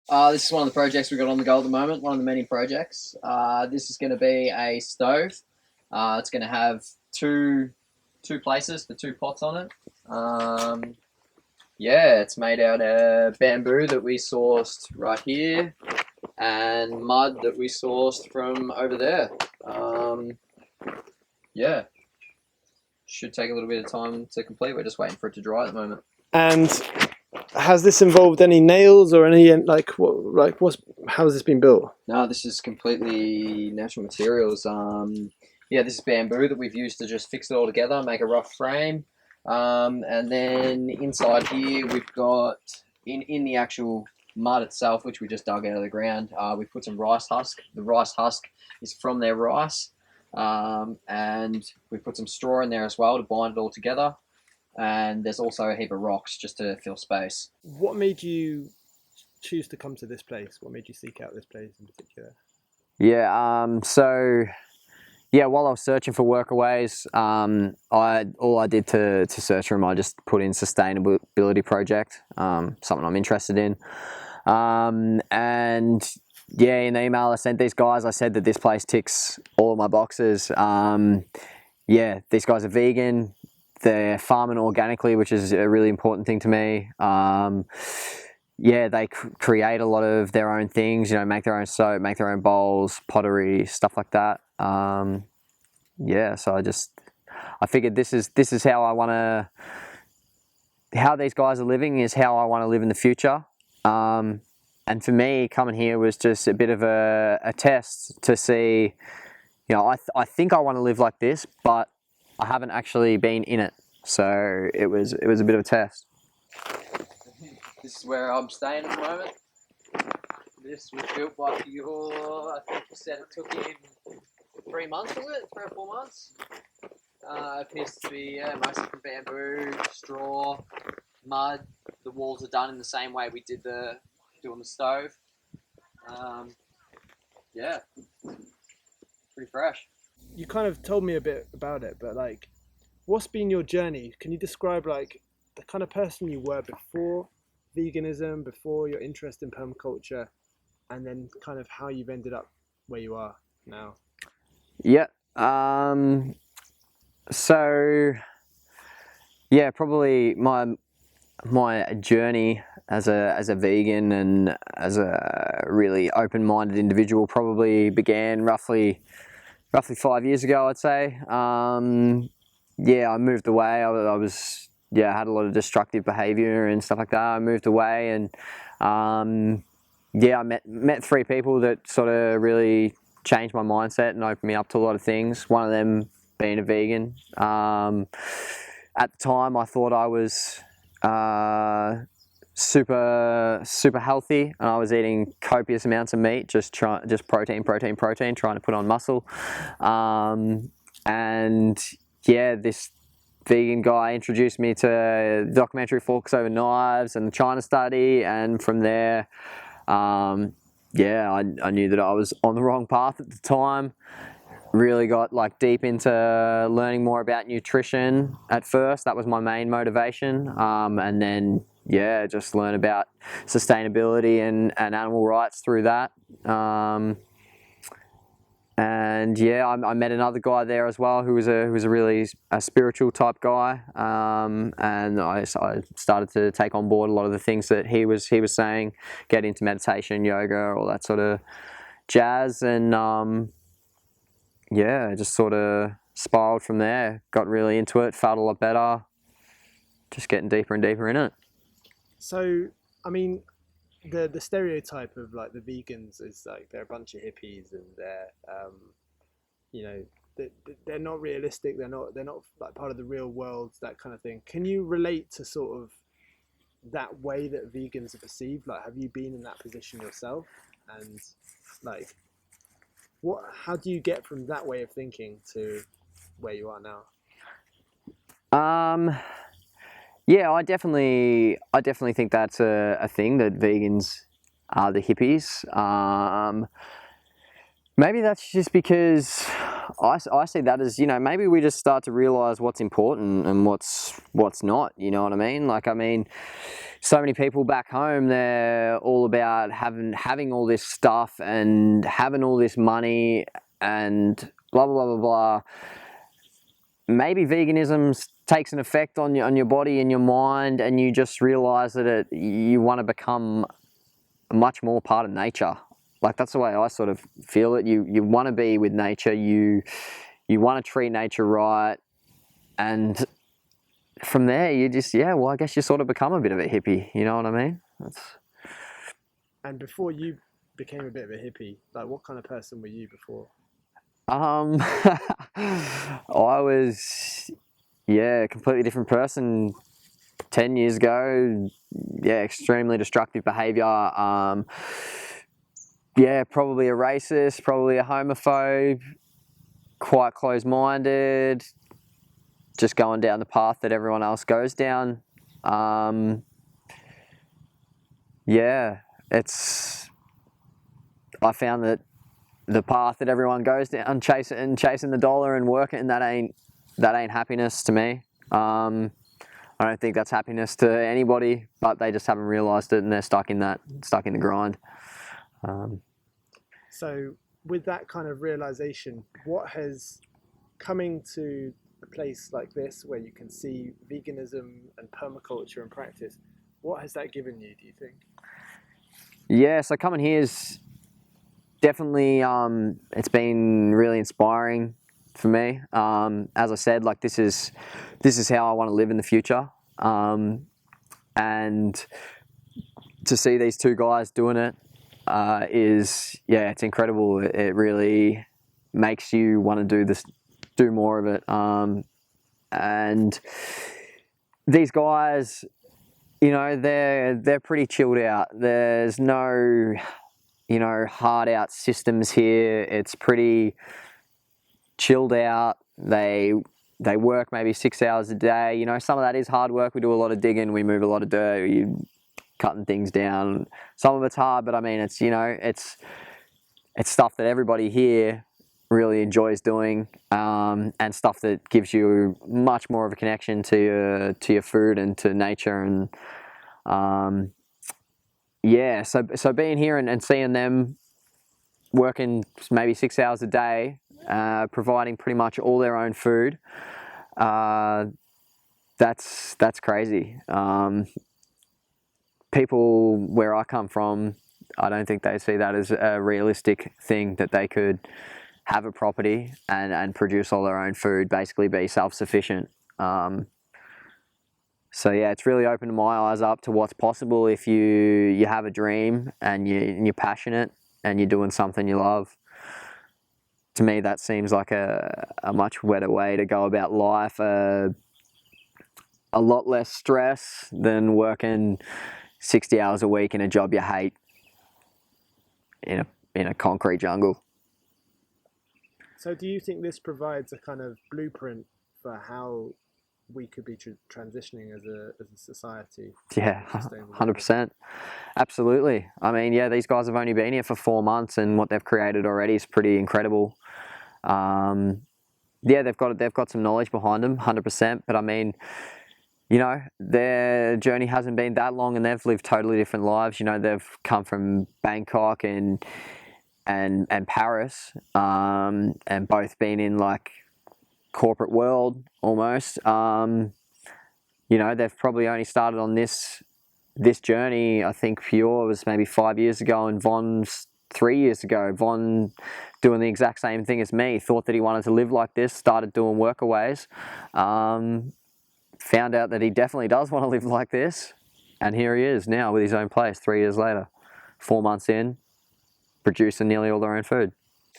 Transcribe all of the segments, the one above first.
This is one of the projects we've got on the go at the moment, one of the many projects. This is going to be a stove. It's going to have two places for two pots on it. Yeah, it's made out of bamboo that we sourced right here and mud that we sourced from over there. Yeah, should take a little bit of time to complete. We're just waiting for it to dry at the moment. And has this involved any nails or any how has this been built? No, this is completely natural materials. Yeah, this is bamboo that we've used to just fix it all together, make a rough frame. And then inside here we've got, in the actual mud itself, which we just dug out of the ground, we put some rice husk. The rice husk is from their rice. And we put some straw in there as well to bind it all together. And there's also a heap of rocks just to fill space. What made you choose to come to this place? What made you seek out this place in particular? Yeah, while I was searching for workaways, all I did to search for them, I just put in sustainability project, something I'm interested in. And yeah, in the email I sent these guys, I said that this place ticks all of my boxes. Yeah, these guys are vegan. They're farming organically, which is a really important thing to me. Yeah, they create a lot of their own things, you know, make their own soap, make their own bowls, pottery, stuff like that. Yeah, so I figured this is how how these guys are living is how I want to live in the future. And for me, coming here was just a bit of a test to see, you know, I think I want to live like this, but I haven't actually been in it. So it was a bit of a test. This is where I'm staying at the moment. This was built by Fior. I think you said it took him 3 months, was it? 3 or 4 months? It appears to be mostly from bamboo, straw, mud. The walls are done in the same way we did doing the stove. Yeah, pretty fresh. You kind of told me a bit about it, but like, what's been your journey? Can you describe like the kind of person you were before veganism, before your interest in permaculture, and then kind of how you've ended up where you are now? Yeah. So yeah, probably my journey as a vegan and as a really open-minded individual probably began roughly 5 years ago, I'd say. Yeah, I moved away. I was had a lot of destructive behaviour and stuff like that. I moved away and yeah, I met 3 people that sort of really changed my mindset and opened me up to a lot of things. One of them being a vegan. At the time, I thought I was super healthy, and I was eating copious amounts of meat, just protein, trying to put on muscle. And yeah, this vegan guy introduced me to the documentary Forks Over Knives and the China study, and from there, yeah, I knew that I was on the wrong path at the time. Really got like deep into learning more about nutrition at first. That was my main motivation, and then yeah, just learn about sustainability and animal rights through that. And yeah, I met another guy there as well who was a really spiritual type guy, and I started to take on board a lot of the things that he was saying, get into meditation, yoga, all that sort of jazz, and yeah, just sort of spiraled from there. Got really into it, felt a lot better, just getting deeper and deeper in it. So, I mean, the stereotype of like the vegans is like they're a bunch of hippies and they're you know they're not realistic. They're not like part of the real world, that kind of thing. Can you relate to sort of that way that vegans are perceived? Like, have you been in that position yourself? And like, how do you get from that way of thinking to where you are now? Yeah, I definitely think that's a thing, that vegans are the hippies. Maybe that's just because I see that as, you know, maybe we just start to realize what's important and what's not, you know what I mean? Like, I mean, so many people back home, they're all about having all this stuff and having all this money and blah, blah, blah, blah, blah. Maybe veganism takes an effect on your body and your mind, and you just realize that you want to become much more part of nature. Like, that's the way I sort of feel it. You want to be with nature. You want to treat nature right, and from there you just, yeah, well, I guess you sort of become a bit of a hippie. You know what I mean? And before you became a bit of a hippie, like, what kind of person were you before? I was, yeah, a completely different person 10 years ago. Yeah, extremely destructive behavior. Yeah, probably a racist, probably a homophobe, quite closed-minded, just going down the path that everyone else goes down. Yeah, I found that the path that everyone goes down, chasing the dollar and working, that ain't happiness to me. I don't think that's happiness to anybody, but they just haven't realised it, and they're stuck in the grind. So with that kind of realization, what has coming to a place like this where you can see veganism and permaculture in practice, what has that given you, do you think? Yeah, so coming here is definitely, it's been really inspiring for me. As I said, like, this is how I want to live in the future. And to see these two guys doing it is, yeah, it's incredible. It really makes you want to do more of it. And these guys, you know, they're pretty chilled out. There's no, you know, hard out systems here. It's pretty chilled out. They work maybe 6 hours a day. You know, some of that is hard work. We do a lot of digging. We move a lot of dirt. You cutting things down. Some of it's hard, but I mean, it's, you know, it's stuff that everybody here really enjoys doing, and stuff that gives you much more of a connection to your food and to nature. And yeah, so being here and seeing them working maybe 6 hours a day, providing pretty much all their own food, that's crazy. People where I come from, I don't think they see that as a realistic thing, that they could have a property and produce all their own food, basically be self-sufficient. So yeah, it's really opened my eyes up to what's possible if you have a dream and you're passionate and you're doing something you love. To me, that seems like a much better way to go about life. A lot less stress than working 60 hours a week in a job you hate in a concrete jungle. So do you think this provides a kind of blueprint for how we could be transitioning as a society? Yeah, 100%. Absolutely. I mean, yeah, these guys have only been here for 4 months, and what they've created already is pretty incredible. Yeah, they've got some knowledge behind them, 100%. But I mean, you know, their journey hasn't been that long, and they've lived totally different lives. You know, they've come from Bangkok and Paris, and both been in like corporate world almost. You know, they've probably only started on this journey, I think Pure was maybe 5 years ago, and Von's 3 years ago. Von, doing the exact same thing as me, thought that he wanted to live like this, started doing workaways, found out that he definitely does want to live like this, and here he is now with his own place 3 years later, 4 months in, producing nearly all their own food.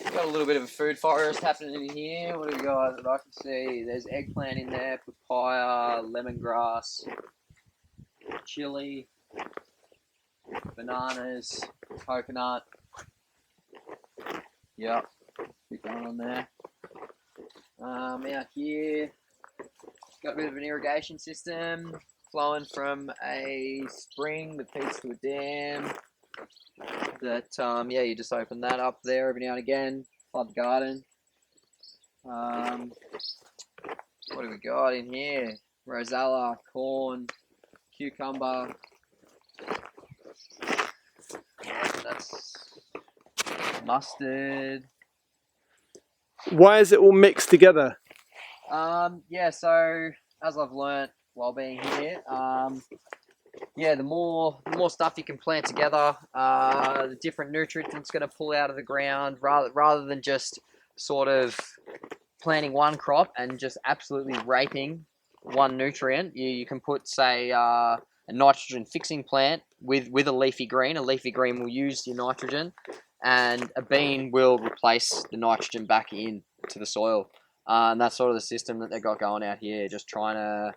We've got a little bit of a food forest happening in here. What do we got that I can see? There's eggplant in there, papaya, lemongrass, chili, bananas, coconut. Yep, bit going on there. Out here, got a bit of an irrigation system flowing from a spring that feeds to a dam. That yeah, you just open that up there every now and again, flood the garden. What do we got in here? Rosella, corn, cucumber. That's mustard. Why is it all mixed together? Yeah, so as I've learnt while being here, yeah, the more stuff you can plant together, the different nutrients it's going to pull out of the ground, rather than just sort of planting one crop and just absolutely raping one nutrient. You can put, say, a nitrogen fixing plant with a leafy green. A leafy green will use your nitrogen, and a bean will replace the nitrogen back into the soil. And that's sort of the system that they've got going out here, just trying to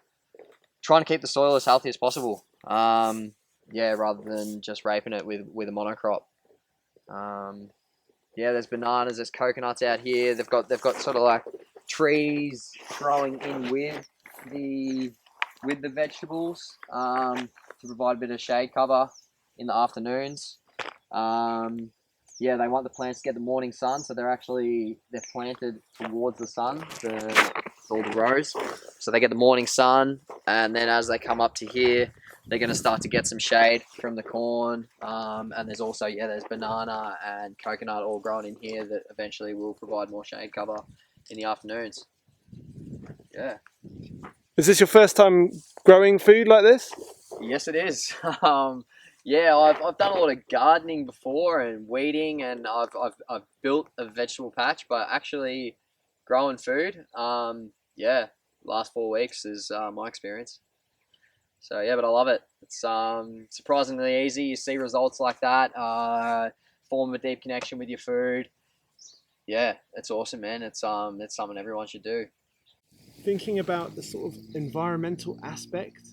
keep the soil as healthy as possible. Yeah, rather than just raping it with a monocrop. Yeah, there's bananas, there's coconuts out here. They've got sort of like trees growing in with the vegetables, to provide a bit of shade cover in the afternoons. Yeah, they want the plants to get the morning sun, so they're planted towards the sun, all the rows. So they get the morning sun, and then as they come up to here, they're going to start to get some shade from the corn. And there's also, there's banana and coconut all growing in here that eventually will provide more shade cover in the afternoons. Yeah. Is this your first time growing food like this? Yes, it is. Yeah, I've done a lot of gardening before and weeding, and I've built a vegetable patch, but actually growing food, yeah, last 4 weeks is my experience. So yeah, but I love it. It's surprisingly easy. You see results like that, form a deep connection with your food. Yeah, it's awesome, man. It's something everyone should do. Thinking about the sort of environmental aspect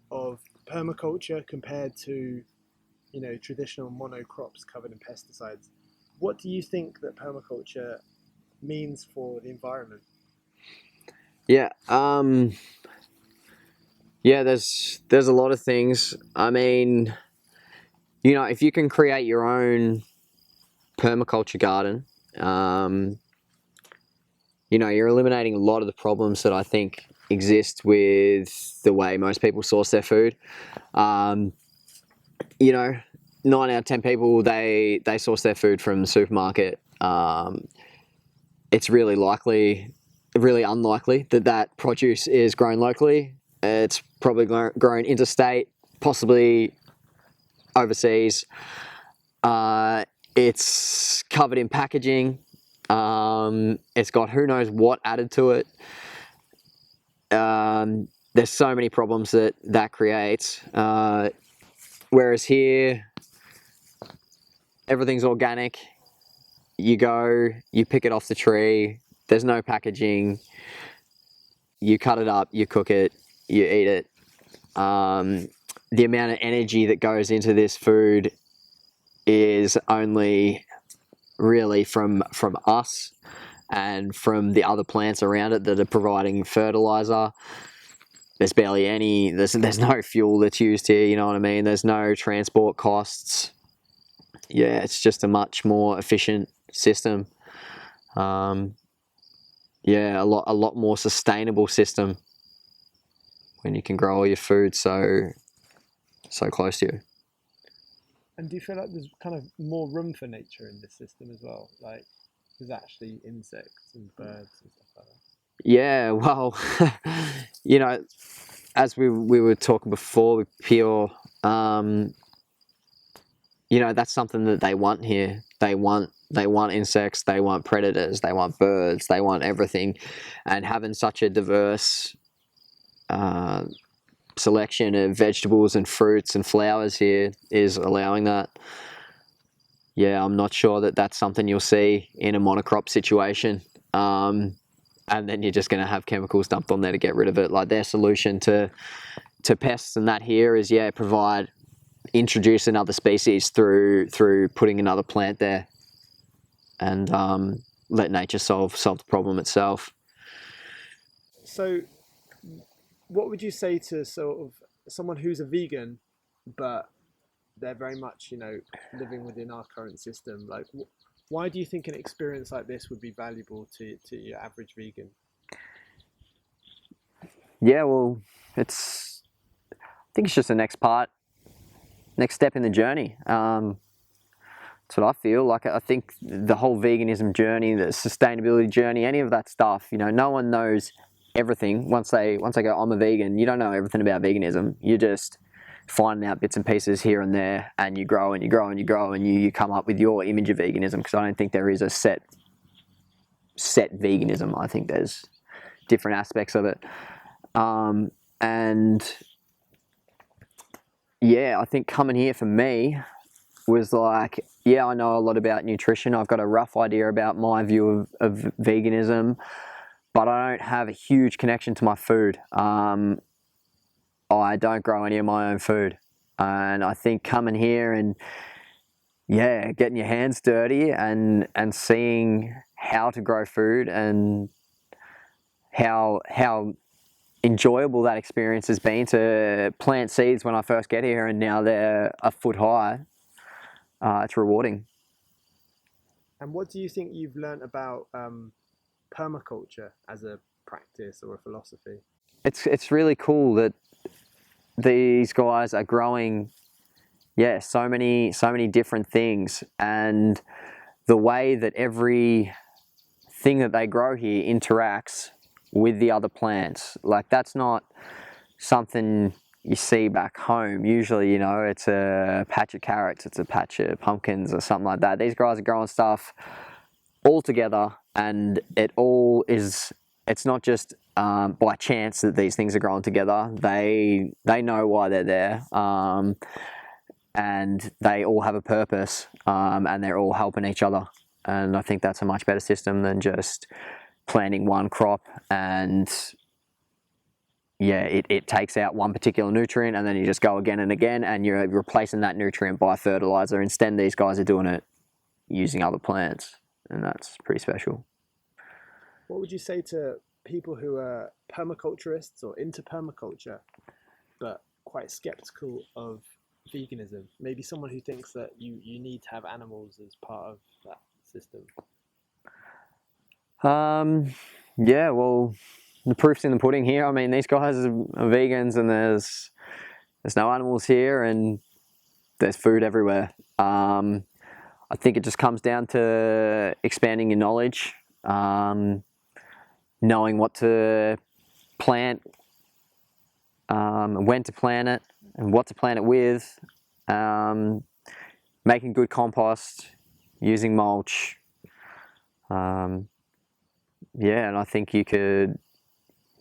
of permaculture compared to, traditional monocrops covered in pesticides, what do you think that permaculture means for the environment? Yeah. Yeah, there's a lot of things. I mean, if you can create your own permaculture garden, you're eliminating a lot of the problems that I think exist with the way most people source their food. 9 out of 10 people, they source their food from the supermarket. It's really unlikely that produce is grown locally. It's probably grown interstate, possibly overseas. It's covered in packaging. It's got who knows what added to it. There's so many problems that creates. Whereas here, everything's organic. You go, you pick it off the tree. There's no packaging. You cut it up, you cook it, you eat it. The amount of energy that goes into this food is only really from us and from the other plants around it that are providing fertilizer. There's barely any, there's no fuel that's used here, you know what I mean? There's no transport costs. Yeah, it's just a much more efficient system. Yeah, a lot more sustainable system when you can grow all your food so close to you. And do you feel like there's kind of more room for nature in this system as well? Like there's actually insects and birds and stuff like that? Yeah, well, as we were talking before with Pure, that's something that they want here. They want insects, they want predators, they want birds, they want everything. And having such a diverse selection of vegetables and fruits and flowers here is allowing that. Yeah, I'm not sure that that's something you'll see in a monocrop situation. And then you're just going to have chemicals dumped on there to get rid of it. Like their solution to pests and that here is, introduce another species through putting another plant there, and let nature solve the problem itself. So what would you say to sort of someone who's a vegan, but they're very much, living within our current system? Like, Why do you think an experience like this would be valuable to your average vegan? Yeah, well, I think it's just the next step in the journey. That's what I feel. Like, I think the whole veganism journey, the sustainability journey, any of that stuff, you know, no one knows everything. Once they go, I'm a vegan, you don't know everything about veganism. You're just finding out bits and pieces here and there, and you grow and you grow and you grow, and you come up with your image of veganism, because I don't think there is a set veganism. I think there's different aspects of it. And yeah, I think coming here for me was like, yeah, I know a lot about nutrition. I've got a rough idea about my view of veganism, but I don't have a huge connection to my food. I don't grow any of my own food. And I think coming here and, yeah, getting your hands dirty and seeing how to grow food and how enjoyable that experience has been to plant seeds when I first get here, and now they're a foot high. It's rewarding. And what do you think you've learned about permaculture as a practice or a philosophy? It's really cool that these guys are growing, yeah, so many different things, and the way that every thing that they grow here interacts with the other plants. Like, that's not something you see back home. Usually, you know, it's a patch of carrots, it's a patch of pumpkins or something like that. These guys are growing stuff all together, and it's not just by chance that these things are growing together. They know why they're there, and they all have a purpose, and they're all helping each other. And I think that's a much better system than just planting one crop and, yeah, it takes out one particular nutrient, and then you just go again and again, and you're replacing that nutrient by fertilizer. Instead, these guys are doing it using other plants, and that's pretty special. What would you say to people who are permaculturists or into permaculture, but quite skeptical of veganism? Maybe someone who thinks that you need to have animals as part of that system. Yeah, well, the proof's in the pudding here. I mean, these guys are vegans, and there's no animals here, and there's food everywhere. I think it just comes down to expanding your knowledge, knowing what to plant, when to plant it, and what to plant it with, making good compost, using mulch. Yeah, and I think you can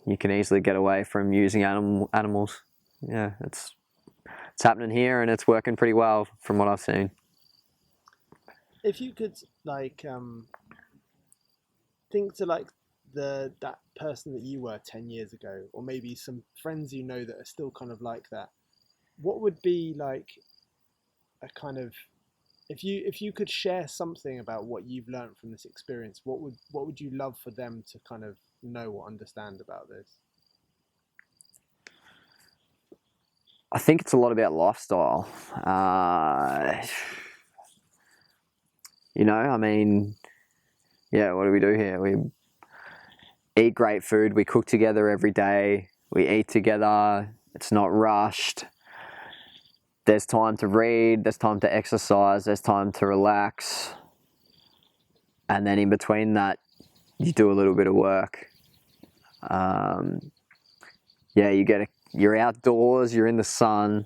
easily get away from using animals. Yeah, it's happening here, and it's working pretty well from what I've seen. If you could think to that person that you were 10 years ago, or maybe some friends you know that are still kind of like that, what would be like a kind of, if you could share something about what you've learned from this experience, what would you love for them to kind of know or understand about this? I think it's a lot about lifestyle. You know, I mean, yeah, what do we do here? We eat great food, we cook together every day, we eat together, it's not rushed. There's time to read, there's time to exercise, there's time to relax. And then in between that, you do a little bit of work. Yeah, you're outdoors, you're in the sun.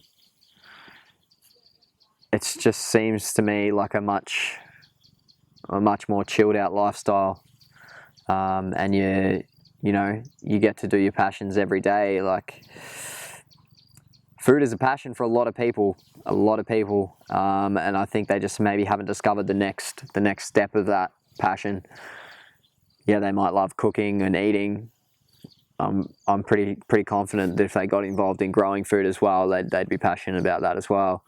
It just seems to me like a much more chilled out lifestyle. And you get to do your passions every day. Like, food is a passion for a lot of people, and I think they just maybe haven't discovered the next step of that passion. Yeah, they might love cooking and eating. I'm pretty confident that if they got involved in growing food as well, they'd be passionate about that as well.